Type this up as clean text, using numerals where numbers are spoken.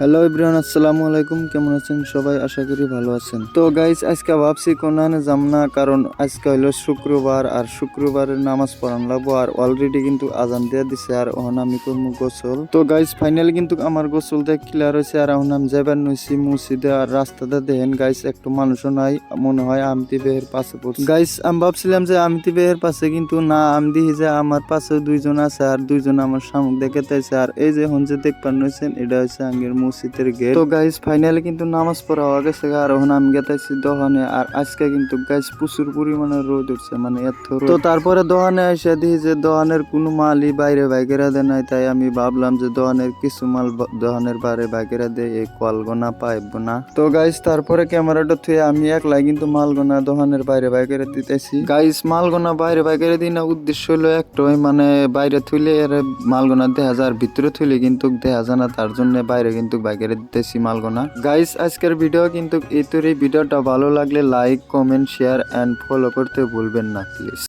Hello everyone, আসসালামু আলাইকুম। কেমন আছেন সবাই? আশা করি ভালো আছেন। তো গাইস, আজকে ভাবছি কোনখানে যাম না, কারণ আজকে হইলো শুক্রবার আর শুক্রবারের নামাজ পড়ান লাগবো। আর অলরেডি কিন্তু আজান দিয়ে দিছে আর এখন আমি করবো গোসল। তো গাইস, ফাইনালি কিন্তু আমার গোসল দিয়ে ক্লিয়ার হয়েছে আর এখন আমি যাবার নইছি মসজিদে। আর রাস্তাটা দেখেন গাইস, একটু মানুষও নাই, মনে হয় আমতি বেহের পাশে পড়ছে। গাইস, আমি ভাবছিলাম যে আমতি বেহের পাশে, কিন্তু না, আমি দেখি যে আমার পাশে দুইজন আছে আর দুইজন আমার সামনে দেখাইতেছে। আর এই যে এখন যে দেখবার নইছেন, এটা হচ্ছে আঙ্গের মসজিদের গেট। তো গাইস, ফাইনালি কিন্তু নামাজ পড়া হয়ে গেছে আর এখন আমি গেতাইছি দোকানে। আর আজকে কিন্তু গাইস প্রচুর পরিমাণে রোদ উঠছে, মানে এত রোদ। তো তারপরে দোকানে এসে দেখি যে দোকানের কোনো মালই বাইরে বাইকেরা দেয় নাই। তাই আমি ভাবলাম যে দোকানের কিছু মাল দোকানের বাইরে বাইকেরা দেয়, এই কলগোনা পাইব না। তো গাইস, তারপরে ক্যামেরাটা থুয়ে আমি একলাই কিন্তু মালগোনা দোকানের বাইরে বাইকেরা দিতেছি। গাইস, মালগোনা বাইরে বাইকেরা দিই না, উদ্দেশ্য হলো একটাই, মানে বাইরে থুইলে এর মালগোনা দেখা যায়, আর ভিতরে থুইলে কিন্তু দেখা যায় না, তার জন্য বাইরে কিন্তু বাইকের দিতেছি মালগোনা। গাইস, আজকের ভিডিও কিন্তু এই ভিডিওটা ভালো লাগলে like, comment, share and follow করতে ভুলবেন না প্লিজ।